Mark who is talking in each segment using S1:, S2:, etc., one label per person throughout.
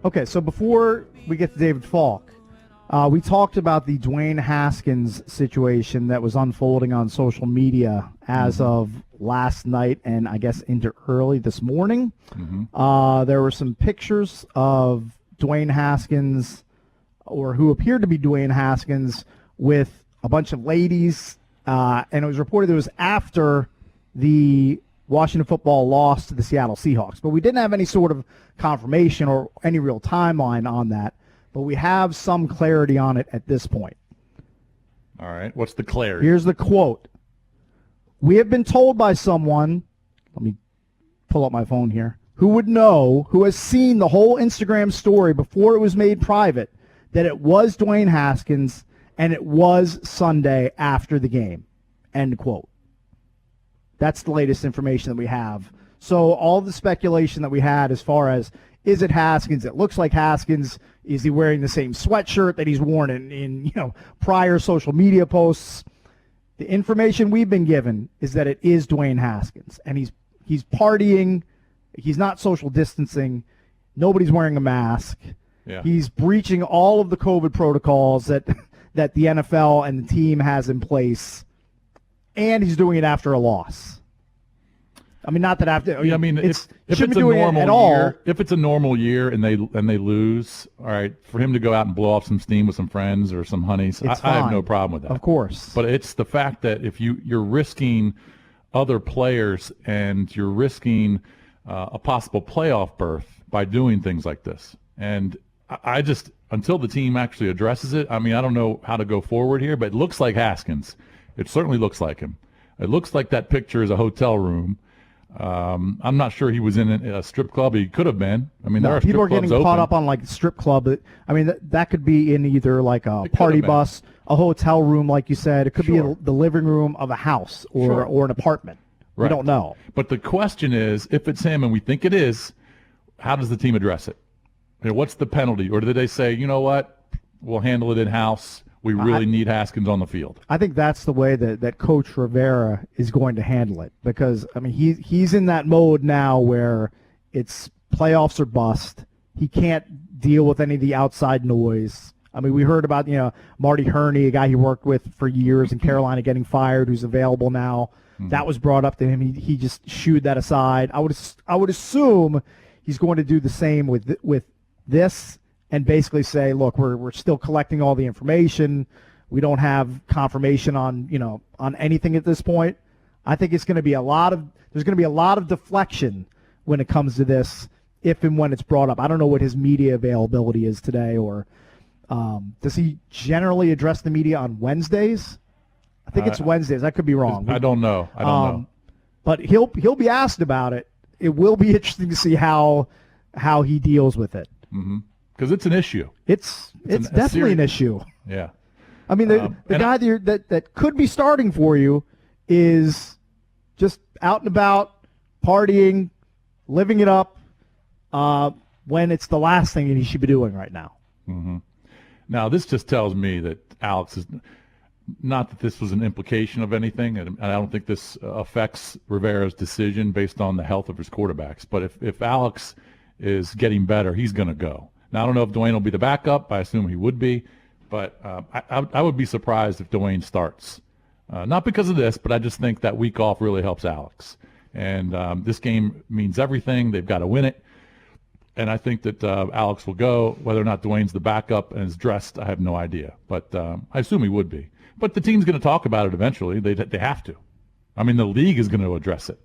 S1: Okay, so before we get to David Falk, we talked about the Dwayne Haskins situation that was unfolding on social media as of last night and I guess into early this morning. There were some pictures of Dwayne Haskins, or who appeared to be Dwayne Haskins, with a bunch of ladies, and it was reported it was after the Washington football lost to the Seattle Seahawks. But we didn't have any sort of confirmation or any real timeline on that. But we have some clarity on it at this point.
S2: All right. What's the clarity?
S1: Here's the quote. We have been told by someone, let me pull up my phone here, who would know, who has seen the whole Instagram story before it was made private, that it was Dwayne Haskins and it was Sunday after the game. End quote. That's the latest information that we have. So all the speculation that we had as far as, is it Haskins? It looks like Haskins. Is he wearing the same sweatshirt that he's worn in prior social media posts? The information we've been given is that it is Dwayne Haskins, and he's partying. He's not social distancing. Nobody's wearing a mask.
S2: Yeah.
S1: He's breaching all of the COVID protocols that the NFL and the team has in place, and he's doing it after a loss. I mean, not that after.
S2: Yeah, I mean, if it's a normal year, if it's a normal year and they lose, all right, for him to go out and blow off some steam with some friends or some honeys, I have no problem with that.
S1: Of course.
S2: But it's the fact that if you're risking other players and you're risking a possible playoff berth by doing things like this, and I just, until the team actually addresses it, I mean, I don't know how to go forward here, but it looks like Haskins. It certainly looks like him. It looks like that picture is a hotel room. I'm not sure he was in a strip club. He could have been. I mean, there are
S1: people are getting
S2: open.
S1: caught up on like strip club. I mean, that could be in either like a party bus, a hotel room, like you said. It could be the living room of a house or an apartment.
S2: Right.
S1: We don't know.
S2: But the question is, if it's him and we think it is, how does the team address it? What's the penalty? Or do they say, you know what, we'll handle it in-house. We really need Haskins on the field. I
S1: think that's the way that Coach Rivera is going to handle it, because, I mean, he's in that mode now where it's playoffs or bust. He can't deal with any of the outside noise. I mean, we heard about, Marty Herney, a guy he worked with for years in Carolina, getting fired, who's available now. Mm-hmm. That was brought up to him. He just shooed that aside. I would assume he's going to do the same with this. And basically say, look, we're still collecting all the information. We don't have confirmation on anything at this point. I think there's going to be a lot of deflection when it comes to this, if and when it's brought up. I don't know what his media availability is today, or does he generally address the media on Wednesdays? I think it's Wednesdays. I could be wrong.
S2: I don't know.
S1: But he'll be asked about it. It will be interesting to see how he deals with it.
S2: Mm-hmm. Because it's an issue.
S1: It's definitely an issue.
S2: Yeah.
S1: I mean, the guy that could be starting for you is just out and about, partying, living it up, when it's the last thing that he should be doing right now.
S2: Mm-hmm. Now, this just tells me that Alex is – not that this was an implication of anything, and I don't think this affects Rivera's decision based on the health of his quarterbacks. But if Alex is getting better, he's going to go. Now, I don't know if Dwayne will be the backup. I assume he would be. But I would be surprised if Dwayne starts. Not because of this, but I just think that week off really helps Alex. And this game means everything. They've got to win it. And I think that Alex will go. Whether or not Dwayne's the backup and is dressed, I have no idea. But I assume he would be. But the team's going to talk about it eventually. They have to. I mean, the league is going to address it.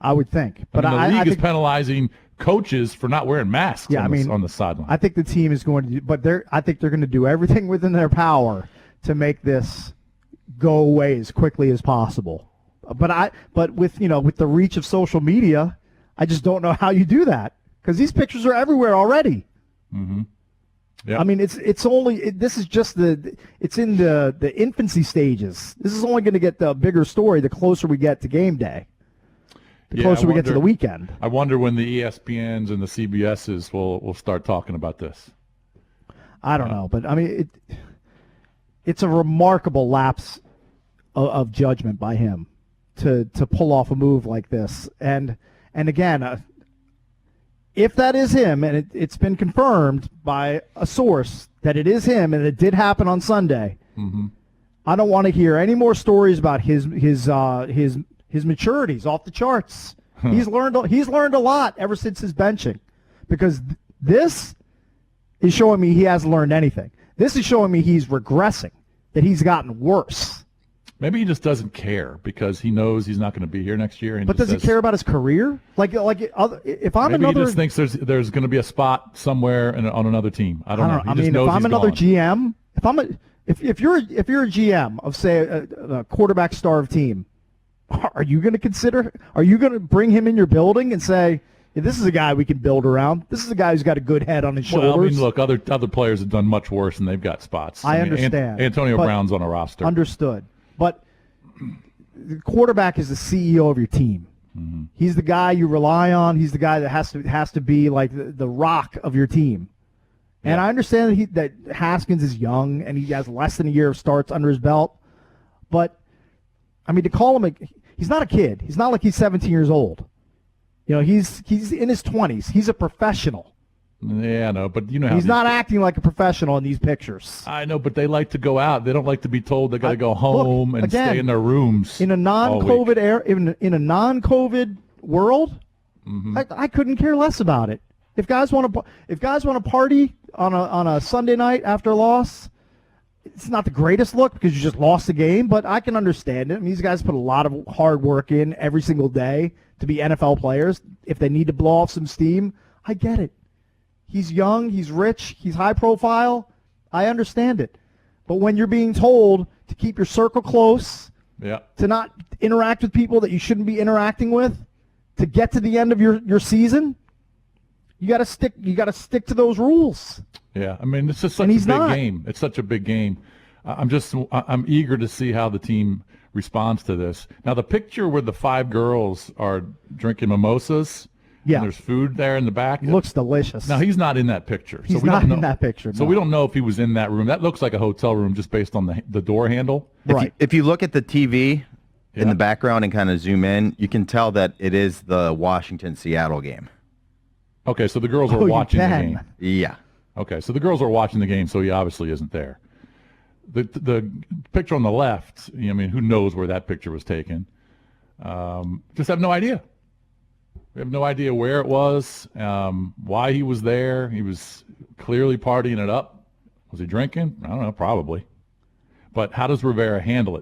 S1: I would think.
S2: But the league is penalizing coaches for not wearing masks on the sideline.
S1: I think the team is going to do, but I think they're going to do everything within their power to make this go away as quickly as possible. But with the reach of social media, I just don't know how you do that, because these pictures are everywhere already.
S2: Mm-hmm. Yep.
S1: I mean, this is just it's in the infancy stages. This is only going to get the bigger story the closer we get to game day. The closer we get to the weekend.
S2: I wonder when the ESPNs and the CBSs will start talking about this.
S1: I don't know, but I mean, it's a remarkable lapse of judgment by him to pull off a move like this. And again, if that is him, and it's been confirmed by a source that it is him, and it did happen on Sunday, I don't want to hear any more stories about his maturities off the charts. He's learned a lot ever since his benching, because this is showing me he hasn't learned anything. This is showing me he's regressing, that he's gotten worse.
S2: Maybe he just doesn't care because he knows he's not going to be here next year. And
S1: but does he care about his career? If I'm
S2: maybe
S1: another,
S2: he just thinks there's going to be a spot somewhere on another team. I don't know.
S1: I mean, if I'm another GM, if you're a GM of, say, a quarterback starved team, are you going to bring him in your building and say, yeah, this is a guy we can build around? This is a guy who's got a good head on his shoulders.
S2: Well, I mean, look, other players have done much worse, and they've got spots.
S1: I understand.
S2: Antonio Brown's on a roster.
S1: Understood. But the quarterback is the CEO of your team. Mm-hmm. He's the guy you rely on. He's the guy that has to be like the rock of your team. Yeah. And I understand that Haskins is young and he has less than a year of starts under his belt. But, I mean, to call him he's not a kid. He's not like he's 17 years old. You know, he's in his 20s. He's a professional.
S2: Yeah, I know, but you know how
S1: he's not acting like a professional in these pictures.
S2: I know, but they like to go out. They don't like to be told they got to go home and stay in their rooms.
S1: In a non-COVID era, in a non-COVID world, I couldn't care less about it. If guys want to party on a Sunday night after a loss, it's not the greatest look because you just lost the game, but I can understand it. I mean, these guys put a lot of hard work in every single day to be NFL players. If they need to blow off some steam, I get it. He's young, he's rich, he's high profile. I understand it. But when you're being told to keep your circle close, to not interact with people that you shouldn't be interacting with, to get to the end of your season, you got to stick to those rules.
S2: Yeah, I mean, it's just such a big game. It's such a big game. I'm eager to see how the team responds to this. Now, the picture where the 5 girls are drinking mimosas, and there's food there in the back.
S1: It looks delicious.
S2: Now, he's not in that picture.
S1: He's not in that picture.
S2: So we don't know if he was in that room. That looks like a hotel room just based on the door handle.
S1: Right.
S3: If you look at the TV in the background and kind of zoom in, you can tell that it is the Washington-Seattle game.
S2: Okay, so the girls are watching the game.
S3: Yeah.
S2: Okay, so the girls are watching the game, so he obviously isn't there. The picture on the left, I mean, who knows where that picture was taken? Just have no idea. We have no idea where it was, why he was there. He was clearly partying it up. Was he drinking? I don't know, probably. But how does Rivera handle it?